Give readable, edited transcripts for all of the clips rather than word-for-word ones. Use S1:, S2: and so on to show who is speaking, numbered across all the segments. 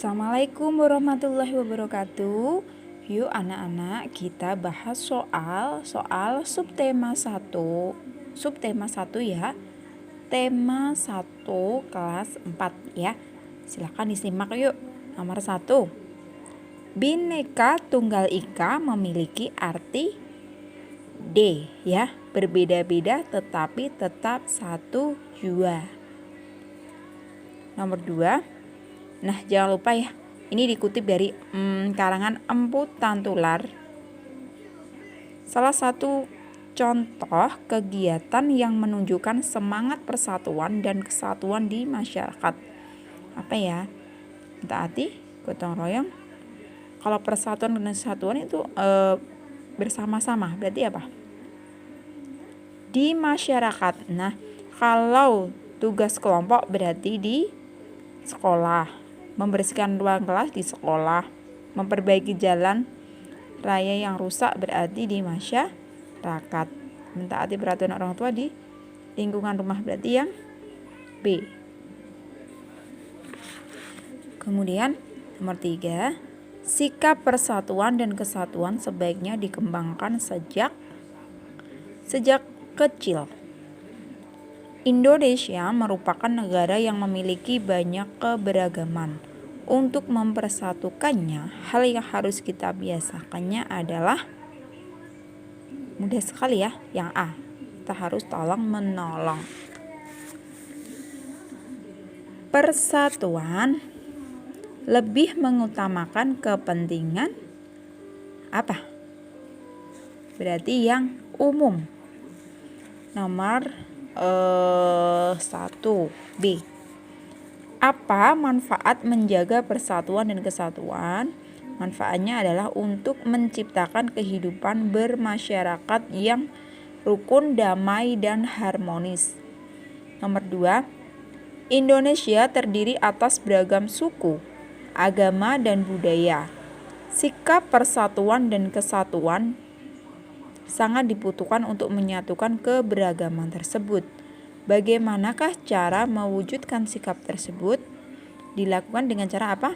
S1: Assalamualaikum warahmatullahi wabarakatuh. Yuk anak-anak kita bahas soal subtema 1. Subtema 1 ya. Tema 1 kelas 4 ya. Silakan disimak yuk. Nomor 1. Bhinneka Tunggal Ika memiliki arti D ya. Berbeda-beda tetapi tetap satu jua. Nomor 2. Nah, jangan lupa ya, ini dikutip dari karangan Empu Tantular. Salah satu contoh kegiatan yang menunjukkan semangat persatuan dan kesatuan di masyarakat. Apa ya? Taati, gotong royong. Kalau persatuan dan kesatuan itu bersama-sama, berarti apa? Di masyarakat. Nah, kalau tugas kelompok berarti di sekolah. Membersihkan ruang kelas di sekolah, memperbaiki jalan raya yang rusak berarti di masyarakat, mentaati peraturan orang tua di lingkungan rumah berarti yang B. Kemudian nomor 3, sikap persatuan dan kesatuan sebaiknya dikembangkan sejak kecil. Indonesia merupakan negara yang memiliki banyak keberagaman. Untuk mempersatukannya, hal yang harus kita biasakannya adalah mudah sekali ya, yang A. Kita harus tolong menolong. Persatuan lebih mengutamakan kepentingan apa? Berarti yang umum. Nomor 1 B. Apa manfaat menjaga persatuan dan kesatuan? Manfaatnya adalah untuk menciptakan kehidupan bermasyarakat yang rukun, damai, dan harmonis. Nomor 2. Indonesia terdiri atas beragam suku, agama, dan budaya. Sikap persatuan dan kesatuan sangat dibutuhkan untuk menyatukan keberagaman tersebut. Bagaimanakah cara mewujudkan sikap tersebut? Dilakukan dengan cara apa?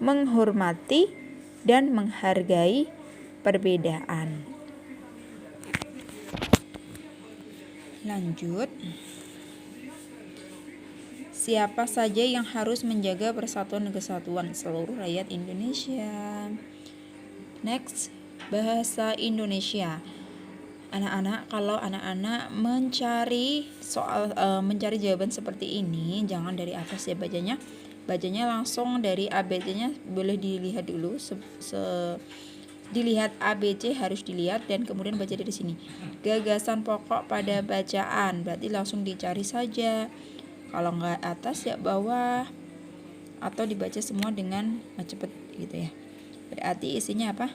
S1: Menghormati dan menghargai perbedaan. Lanjut. Siapa saja yang harus menjaga persatuan dan kesatuan? Seluruh rakyat Indonesia. Next. Bahasa Indonesia. Anak-anak, kalau anak-anak mencari mencari jawaban seperti ini, jangan dari atas ya bacanya langsung dari ABC-nya. Boleh dilihat dulu, dilihat ABC harus dilihat dan kemudian baca dari sini. Gagasan pokok pada bacaan, berarti langsung dicari saja. Kalau nggak atas ya bawah, atau dibaca semua dengan cepat gitu ya. Berarti isinya apa?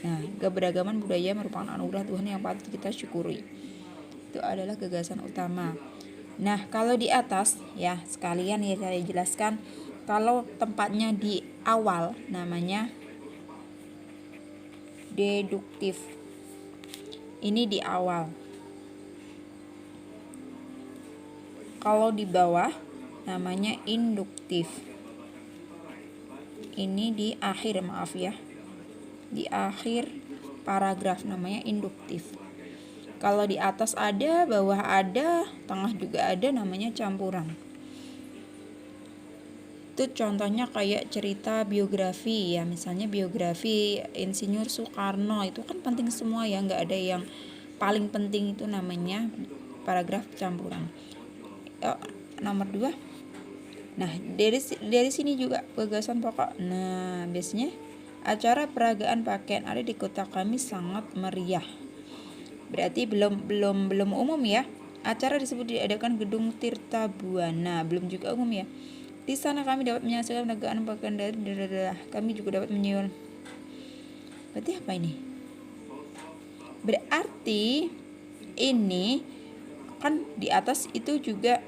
S1: Nah, keberagaman budaya merupakan anugerah Tuhan yang patut kita syukuri. Itu adalah gagasan utama. Nah, kalau di atas ya sekalian ya saya jelaskan, kalau tempatnya di awal namanya deduktif. Ini di awal. Kalau di bawah namanya induktif. Ini di akhir, maaf ya. Di akhir paragraf namanya induktif. Kalau di atas ada, bawah ada, tengah juga ada, namanya campuran. Itu contohnya kayak cerita biografi ya, misalnya biografi Insinyur Soekarno, itu kan penting semua ya, nggak ada yang paling penting, itu namanya paragraf campuran. Nomor 2. Nah, dari sini juga gagasan pokok. Nah, biasanya acara peragaan pakaian adat di kota kami sangat meriah. Berarti belum umum ya. Acara disebut diadakan Gedung Tirta Buana, belum juga umum ya. Di sana kami dapat menyaksikan peragaan pakaian dari kami juga dapat menyewa. Berarti apa ini? Berarti ini kan di atas itu juga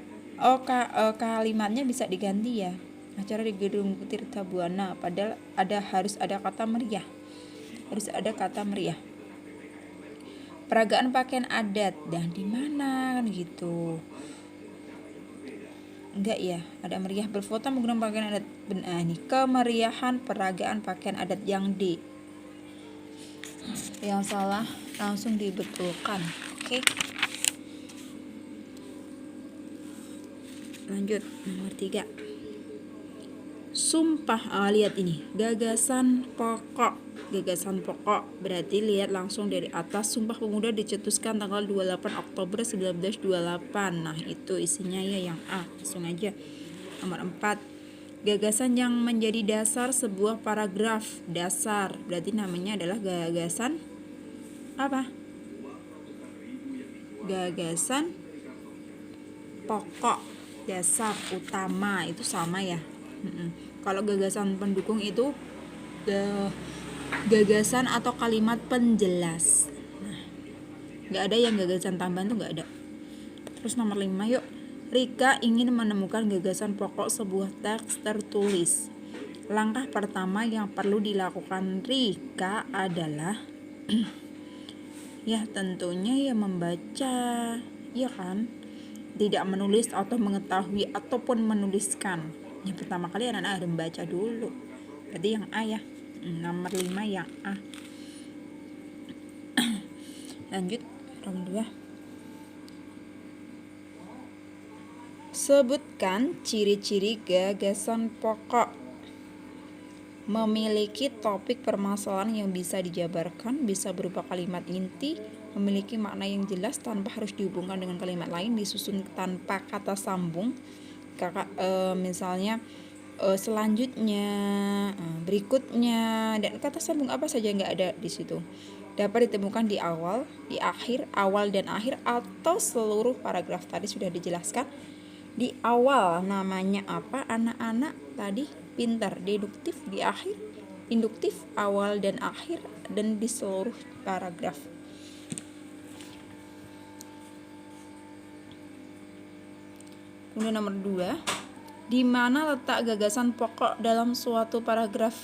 S1: kalimatnya bisa diganti ya. Acara di Gedung Tirta Buana, padahal harus ada kata meriah. Harus ada kata meriah. Peragaan pakaian adat, dan di mana kan gitu. Enggak ya, ada meriah berfoto menggunakan pakaian adat. Benar nih, kemeriahan peragaan pakaian adat yang D. Yang salah langsung dibetulkan. Oke. Lanjut, nomor 3. Sumpah, lihat ini, gagasan pokok. Gagasan pokok berarti lihat langsung dari atas. Sumpah Pemuda dicetuskan tanggal 28 Oktober 1928. Nah, itu isinya ya yang A. Langsung aja. Nomor 4. Gagasan yang menjadi dasar sebuah paragraf. Dasar berarti namanya adalah gagasan apa? Gagasan pokok, dasar, utama, itu sama ya. Kalau gagasan pendukung itu gagasan atau kalimat penjelas. Nah, nggak ada yang gagasan tambahan tuh nggak ada. Terus nomor 5 yuk. Rika ingin menemukan gagasan pokok sebuah teks tertulis. Langkah pertama yang perlu dilakukan Rika adalah ya tentunya ya membaca, ya kan? Tidak menulis atau mengetahui ataupun menuliskan. Yang pertama kali anak-anak harus membaca dulu. Berarti yang A ya. Nomor 5 yang A. Lanjut nomor 2. Sebutkan ciri-ciri gagasan pokok. Memiliki topik permasalahan yang bisa dijabarkan, bisa berupa kalimat inti, memiliki makna yang jelas tanpa harus dihubungkan dengan kalimat lain, disusun tanpa kata sambung. Misalnya selanjutnya, berikutnya, dan kata sambung apa saja nggak ada di situ. Dapat ditemukan di awal, di akhir, awal dan akhir, atau seluruh paragraf. Tadi sudah dijelaskan. Di awal namanya apa anak-anak tadi? Pintar. Deduktif di akhir, induktif awal dan akhir, dan di seluruh paragraf. Kemudian nomor 2, di mana letak gagasan pokok dalam suatu paragraf?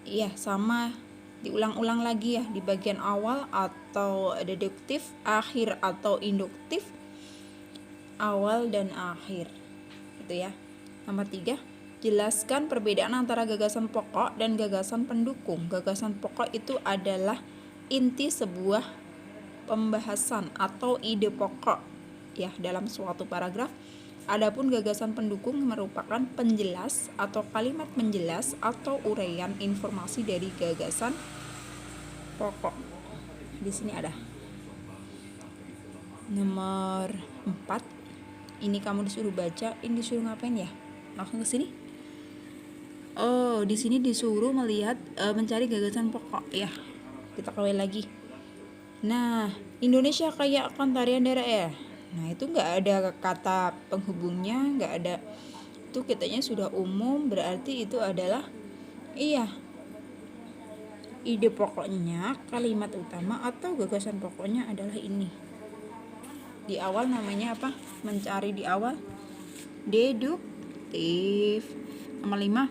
S1: Iya, sama, diulang-ulang lagi ya, di bagian awal atau deduktif, akhir atau induktif, awal dan akhir. Gitu ya. Nomor 3, jelaskan perbedaan antara gagasan pokok dan gagasan pendukung. Gagasan pokok itu adalah inti sebuah pembahasan atau ide pokok ya dalam suatu paragraf. Adapun gagasan pendukung merupakan penjelas atau kalimat penjelas atau uraian informasi dari gagasan pokok. Di sini ada. Nomor 4, ini kamu disuruh baca, ini disuruh ngapain ya? Langsung ke sini. Oh, di sini disuruh melihat mencari gagasan pokok ya. Kita kembali lagi. Nah, Indonesia kaya akan tarian daerah ya. Nah, itu nggak ada kata penghubungnya, nggak ada. Itu kitanya sudah umum, berarti itu adalah iya. Ide pokoknya, kalimat utama atau gagasan pokoknya adalah ini. Di awal namanya apa? Mencari di awal. Deduktif. Nomor 5,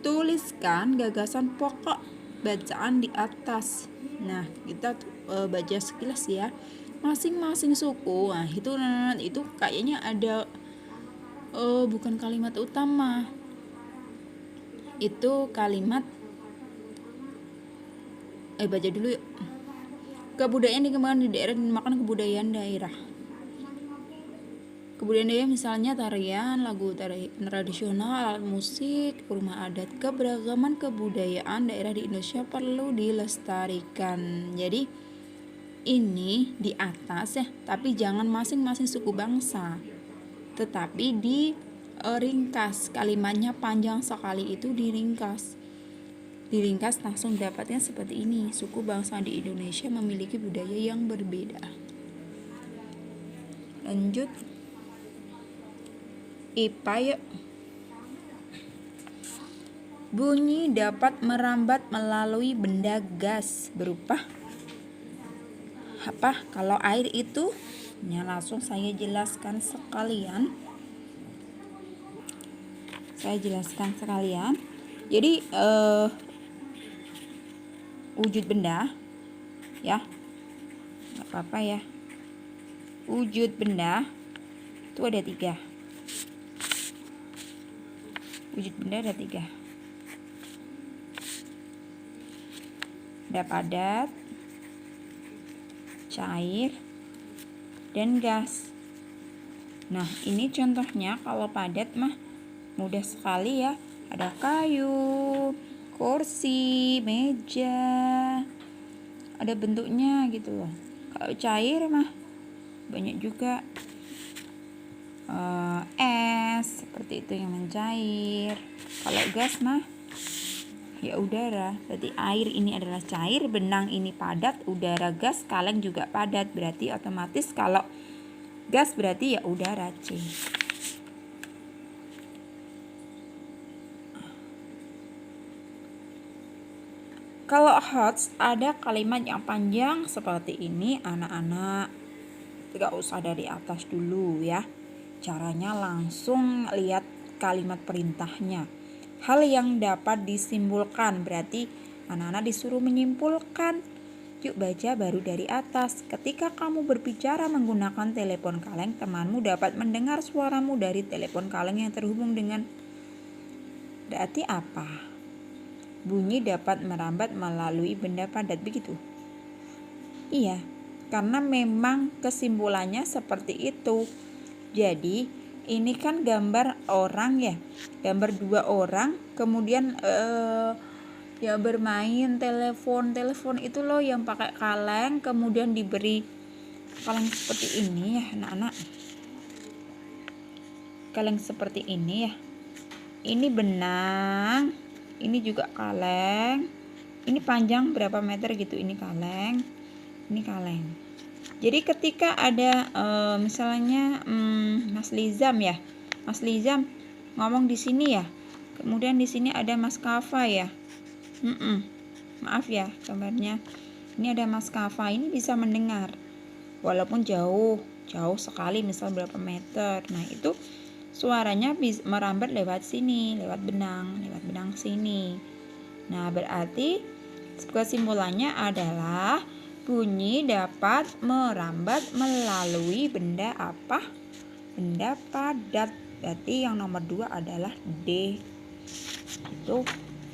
S1: tuliskan gagasan pokok bacaan di atas. Nah, kita baca sekilas ya. Masing-masing suku. Nah, itu kayaknya ada bukan kalimat utama. Itu kalimat baca dulu yuk. Kebudayaan dikembangkan di daerah dinamakan kebudayaan daerah. Kebudayaan daerah misalnya tarian, lagu tradisional, alat musik, rumah adat. Keberagaman kebudayaan daerah di Indonesia perlu dilestarikan. Jadi ini di atas ya, tapi jangan masing-masing suku bangsa. Tetapi diringkas, kalimatnya panjang sekali itu diringkas. Diringkas langsung dapatnya seperti ini. Suku bangsa di Indonesia memiliki budaya yang berbeda. Lanjut. IPA yuk. Bunyi dapat merambat melalui benda gas berupa apa? Kalau air itu ya langsung saya jelaskan sekalian. Jadi wujud benda ya, nggak apa-apa ya. Wujud benda itu ada 3. Wujud benda ada 3. Ada padat, cair, dan gas. Nah, ini contohnya kalau padat mah mudah sekali ya. Ada kayu, kursi, meja. Ada bentuknya gitu loh. Kalau cair mah banyak juga es seperti itu yang mencair. Kalau gas mah ya udara. Berarti air ini adalah cair, benang ini padat, udara gas, kaleng juga padat. Berarti otomatis kalau gas berarti ya udara, C. Kalau HOTS ada kalimat yang panjang seperti ini, anak-anak gak usah dari atas dulu ya. Caranya langsung lihat kalimat perintahnya. Hal yang dapat disimpulkan, berarti anak-anak disuruh menyimpulkan. Yuk baca baru dari atas. Ketika kamu berbicara menggunakan telepon kaleng, temanmu dapat mendengar suaramu dari telepon kaleng yang terhubung dengan. Berarti apa? Bunyi dapat merambat melalui benda padat, begitu? Iya, karena memang kesimpulannya seperti itu. Jadi ini kan gambar orang ya, gambar 2 orang, kemudian ya bermain telepon itu loh yang pakai kaleng, kemudian diberi kaleng seperti ini ya anak-anak. Kaleng seperti ini ya. Ini benang, ini juga kaleng. Ini panjang berapa meter gitu, ini kaleng, ini kaleng. Jadi ketika ada misalnya Mas Lizam ya, Mas Lizam ngomong di sini ya, kemudian di sini ada Mas Kafa ya. Maaf ya gambarnya. Ini ada Mas Kafa, ini bisa mendengar walaupun jauh sekali, misal berapa meter. Nah itu suaranya bisa merambat lewat sini, lewat benang sini. Nah berarti kesimpulannya adalah bunyi dapat merambat melalui benda apa? Benda padat. Berarti yang nomor 2 adalah D. Itu.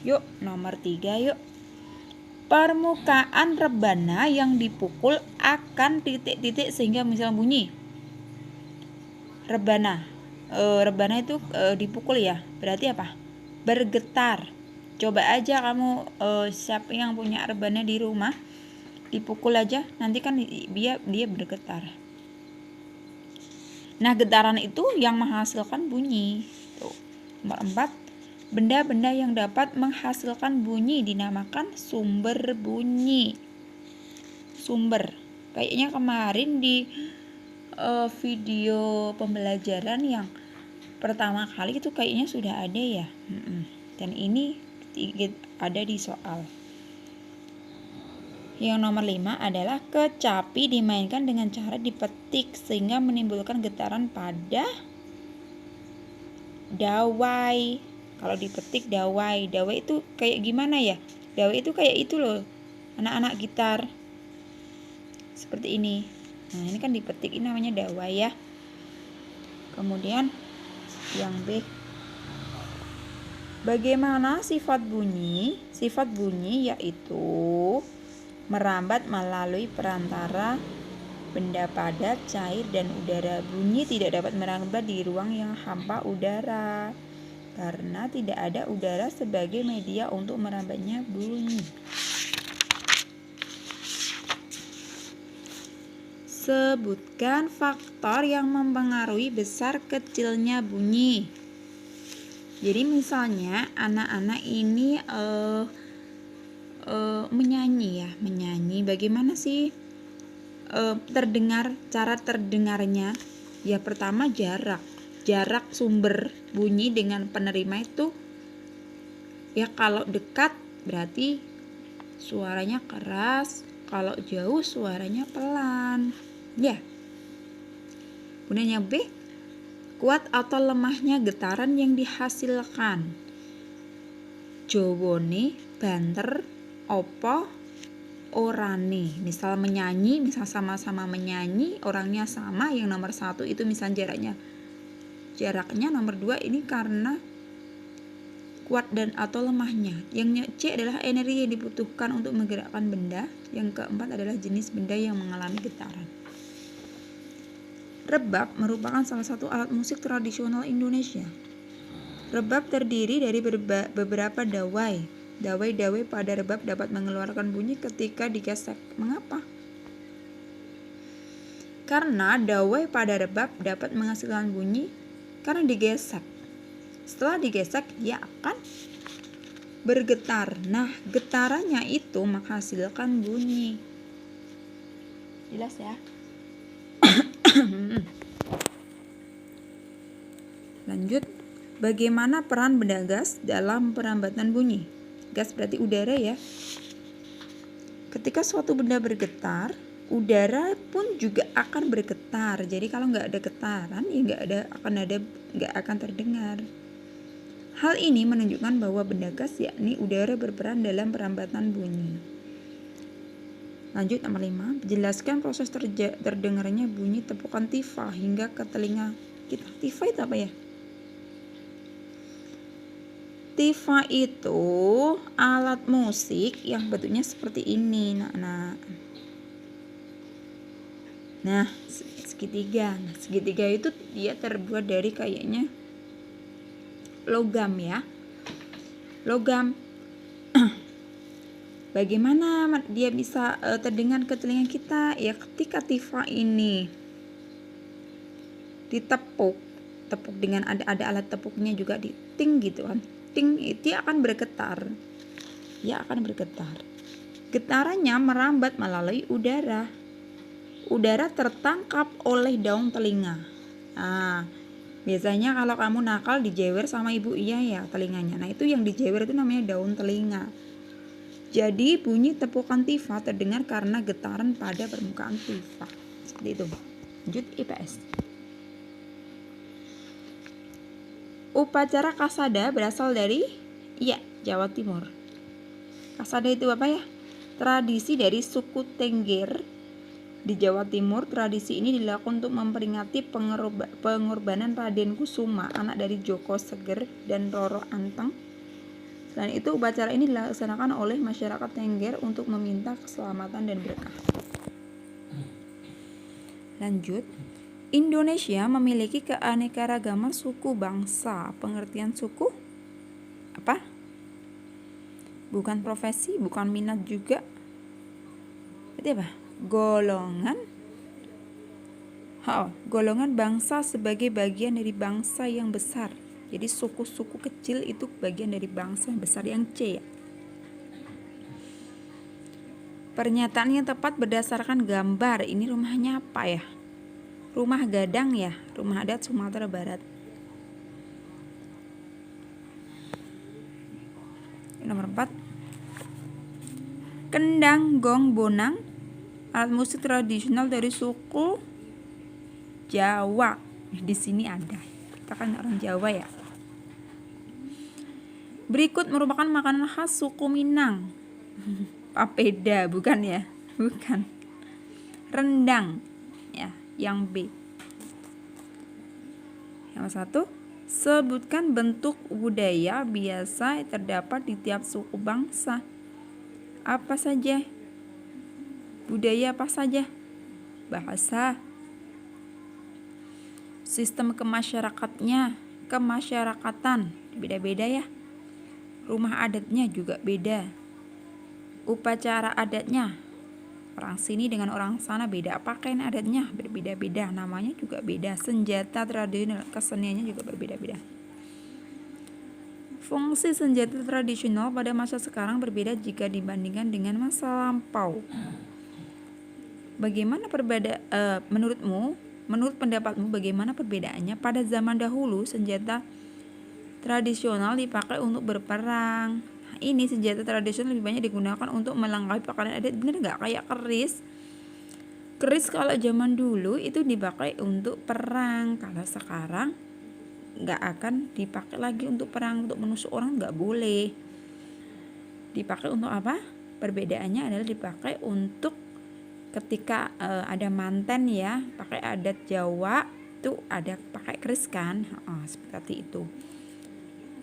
S1: Yuk nomor 3 yuk. Permukaan rebana yang dipukul akan titik-titik sehingga misal bunyi. Rebana itu dipukul ya. Berarti apa? Bergetar. Coba aja kamu siapa yang punya rebana di rumah, dipukul aja, nanti kan dia bergetar. Nah, getaran itu yang menghasilkan bunyi. Tuh. Nomor 4, benda-benda yang dapat menghasilkan bunyi dinamakan sumber bunyi. Sumber. Kayaknya kemarin di video pembelajaran yang pertama kali itu kayaknya sudah ada ya. Dan ini ada di soal. Yang nomor 5 adalah kecapi dimainkan dengan cara dipetik sehingga menimbulkan getaran pada dawai. Kalau dipetik dawai itu kayak gimana ya? Dawai itu kayak itu loh, anak-anak gitar. Seperti ini. Nah ini kan dipetik, ini namanya dawai ya. Kemudian yang B, bagaimana sifat bunyi? Sifat bunyi yaitu merambat melalui perantara benda padat, cair, dan udara. Bunyi tidak dapat merambat di ruang yang hampa udara karena tidak ada udara sebagai media untuk merambatnya bunyi. Sebutkan faktor yang mempengaruhi besar kecilnya bunyi. Jadi misalnya anak-anak ini menyanyi. Bagaimana sih cara terdengarnya? Ya pertama jarak sumber bunyi dengan penerima itu ya, kalau dekat berarti suaranya keras, kalau jauh suaranya pelan ya. Kemudian yang B, kuat atau lemahnya getaran yang dihasilkan. Jawone banter opo orane. Misal menyanyi, misal sama-sama menyanyi, orangnya sama, yang nomor 1 itu misal jaraknya nomor 2 ini karena kuat dan atau lemahnya. Yang C adalah energi yang dibutuhkan untuk menggerakkan benda. Yang keempat adalah jenis benda yang mengalami getaran. Rebab merupakan salah satu alat musik tradisional Indonesia. Rebab terdiri dari beberapa dawai. Dawai-dawai pada rebab dapat mengeluarkan bunyi ketika digesek. Mengapa? Karena dawai pada rebab dapat menghasilkan bunyi karena digesek. Setelah digesek, dia akan bergetar. Nah, getarannya itu menghasilkan bunyi. Jelas ya? Lanjut, bagaimana peran benda gas dalam perambatan bunyi? Gas berarti udara ya. Ketika suatu benda bergetar, udara pun juga akan bergetar. Jadi kalau nggak ada getaran, ya nggak akan terdengar. Hal ini menunjukkan bahwa benda gas yakni udara berperan dalam perambatan bunyi. Lanjut nomor 5, jelaskan proses terdengarnya bunyi tepukan tifa hingga ke telinga kita. Tifa itu apa ya? Tifa itu alat musik yang bentuknya seperti ini. Nah, segitiga. Nah, segitiga itu dia terbuat dari kayaknya logam ya. Logam. Bagaimana dia bisa terdengar ke telinga kita? Ya ketika tifa ini ditepuk dengan ada alat tepuknya juga di ting gitu kan. Ting itu akan bergetar. Dia akan bergetar. Getarannya merambat melalui udara. Udara tertangkap oleh daun telinga. Nah, biasanya kalau kamu nakal dijewer sama ibu iya ya telinganya. Nah, itu yang dijewer itu namanya daun telinga. Jadi bunyi tepukan tifa terdengar karena getaran pada permukaan tifa. Seperti itu. Lanjut IPS. Upacara kasada berasal dari Jawa Timur. Kasada itu apa ya? Tradisi dari suku Tengger di Jawa Timur. Tradisi ini dilakukan untuk memperingati pengorbanan Raden Kusuma, anak dari Joko Seger dan Roro Anteng. Selain itu, upacara ini dilaksanakan oleh masyarakat Tengger untuk meminta keselamatan dan berkah. Lanjut, Indonesia memiliki keanekaragaman suku bangsa. Pengertian suku apa? Bukan profesi, bukan minat juga. Berarti apa? Golongan bangsa sebagai bagian dari bangsa yang besar. Jadi suku-suku kecil itu bagian dari bangsa yang besar, yang C ya. Pernyataan yang tepat berdasarkan gambar. Ini rumahnya apa ya? Rumah gadang ya, rumah adat Sumatera Barat. Nomor 4. Kendang, gong, bonang, alat musik tradisional dari suku Jawa. Di sini ada. Kita kan orang Jawa ya. Berikut merupakan makanan khas suku Minang. Papeda, bukan ya? Bukan. Rendang, ya, yang B. Yang 1, sebutkan bentuk budaya biasa terdapat di tiap suku bangsa. Apa saja? Budaya apa saja? Bahasa, sistem kemasyarakatan, beda-beda ya. Rumah adatnya juga beda. Upacara adatnya, orang sini dengan orang sana beda. Pakaian adatnya berbeda-beda, namanya juga beda. Senjata tradisional, keseniannya juga berbeda-beda. Fungsi senjata tradisional pada masa sekarang berbeda jika dibandingkan dengan masa lampau. Bagaimana menurut pendapatmu bagaimana perbedaannya? Pada zaman dahulu senjata tradisional dipakai untuk berperang. Ini senjata tradisional lebih banyak digunakan untuk melengkapi pakaian adat. Bener nggak? Kayak keris. Keris kalau zaman dulu itu dipakai untuk perang. Kalau sekarang nggak akan dipakai lagi untuk perang, untuk menusuk orang nggak boleh. Dipakai untuk apa? Perbedaannya adalah dipakai untuk ketika ada manten ya, pakai adat Jawa itu ada pakai keris kan, seperti itu.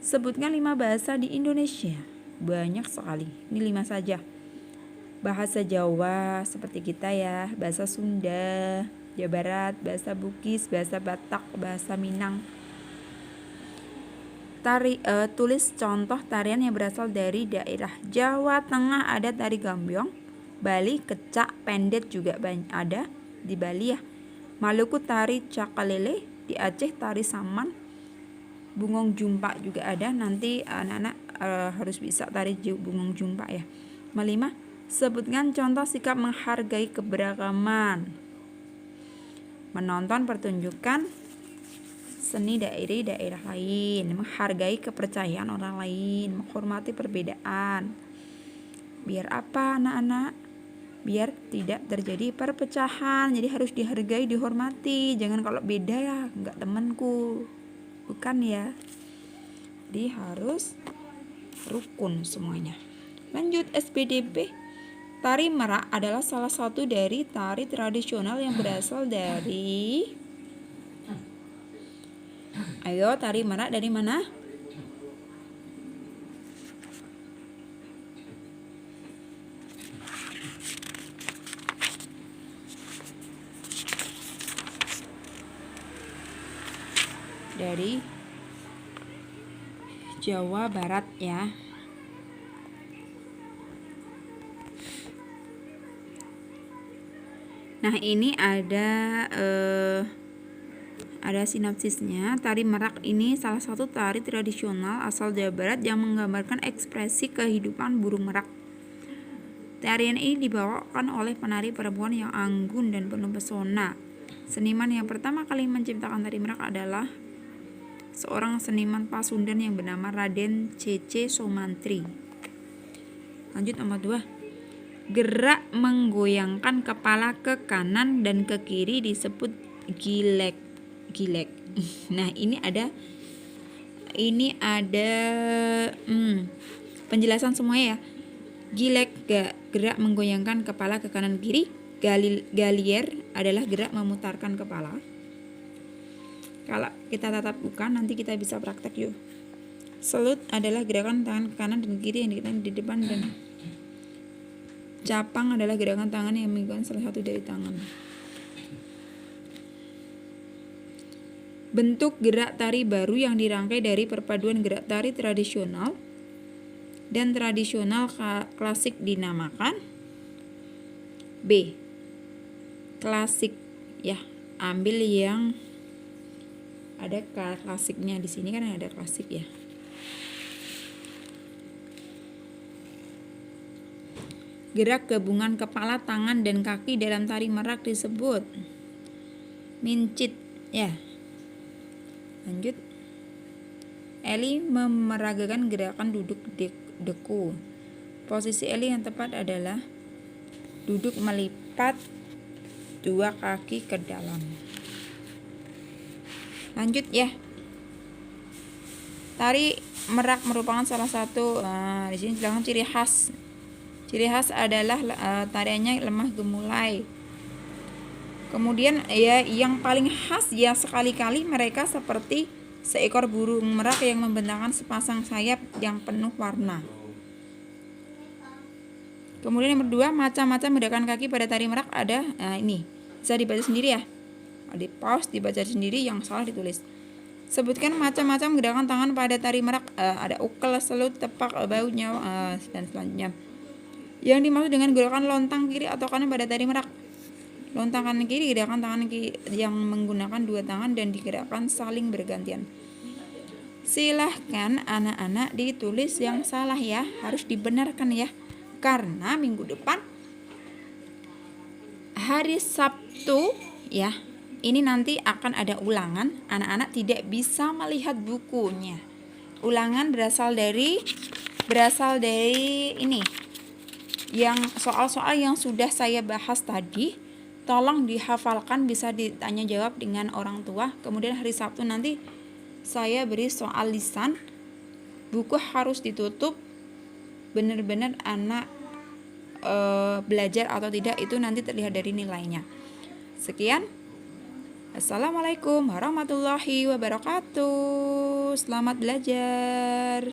S1: Sebutkan 5 bahasa di Indonesia. Banyak sekali. Ini 5 saja. Bahasa Jawa seperti kita ya, bahasa Sunda, Jawa Barat, bahasa Bugis, bahasa Batak, bahasa Minang. Tulis contoh tarian yang berasal dari daerah Jawa Tengah ada tari gambyong, Bali kecak pendet juga ada di Bali ya. Maluku tari cakalele, di Aceh tari saman, bungong jumpa juga ada. Nanti anak-anak harus bisa tari bungong jumpa ya. Kelima, sebutkan contoh sikap menghargai keberagaman. Menonton pertunjukan seni dari daerah lain, menghargai kepercayaan orang lain, menghormati perbedaan. Biar apa anak-anak? Biar tidak terjadi perpecahan. Jadi harus dihargai, dihormati. Jangan kalau beda ya, enggak temanku. Bukan ya. Jadi harus rukun semuanya. Lanjut SPDP. Tari merak adalah salah satu dari tari tradisional yang berasal dari Ayo, tari merak dari mana? Dari Jawa Barat ya. Nah, ini ada sinopsisnya. Tari merak ini salah satu tari tradisional asal Jawa Barat yang menggambarkan ekspresi kehidupan burung merak. Tarian ini dibawakan oleh penari perempuan yang anggun dan penuh pesona. Seniman yang pertama kali menciptakan tari merak adalah seorang seniman Pasundan yang bernama Raden C.C. Somantri. Lanjut nomor 2. Gerak menggoyangkan kepala ke kanan dan ke kiri disebut gilek. Nah, ini ada penjelasan semuanya ya. Gilek gerak menggoyangkan kepala ke kanan kiri. Galier adalah gerak memutarkan kepala. Kalau kita tatap muka nanti kita bisa praktek yuk. Selut adalah gerakan tangan ke kanan dan kiri yang di depan, dan capang adalah gerakan tangan yang menggunakan salah satu dari tangan. Bentuk gerak tari baru yang dirangkai dari perpaduan gerak tari tradisional dan tradisional klasik dinamakan B. Klasik ya. Ambil yang ada klasiknya di sini kan ada klasik ya. Gerak gabungan kepala, tangan, dan kaki dalam tari merak disebut mincit ya. Lanjut. Eli memeragakan gerakan duduk deku. Posisi Eli yang tepat adalah duduk melipat dua kaki ke dalam. Lanjut ya. Tari merak merupakan salah satu di sini dijelaskan ciri khas. Ciri khas adalah tariannya lemah gemulai. Kemudian ya yang paling khas ya sekali-kali mereka seperti seekor burung merak yang membentangkan sepasang sayap yang penuh warna. Kemudian nomor 2, macam-macam gerakan kaki pada tari merak ada. Ini bisa dibaca sendiri ya. Di pause dibaca sendiri, yang salah ditulis. Sebutkan macam-macam gerakan tangan pada tari merak. Ada ukel, selut, tepak, bau, nyawa, dan selanjutnya. Yang dimaksud dengan gerakan lontang kiri atau kanan pada tari merak. Lontang kanan kiri gerakan tangan kiri yang menggunakan dua tangan dan digerakkan saling bergantian. Silahkan anak-anak ditulis yang salah ya, harus dibenarkan ya. Karena minggu depan hari Sabtu ya, ini nanti akan ada ulangan. Anak-anak tidak bisa melihat bukunya. Ulangan berasal dari ini. Yang soal-soal yang sudah saya bahas tadi, tolong dihafalkan, bisa ditanya jawab dengan orang tua. Kemudian hari Sabtu nanti saya beri soal lisan. Buku harus ditutup, benar-benar anak belajar atau tidak itu nanti terlihat dari nilainya. Sekian, Assalamualaikum warahmatullahi wabarakatuh. Selamat belajar.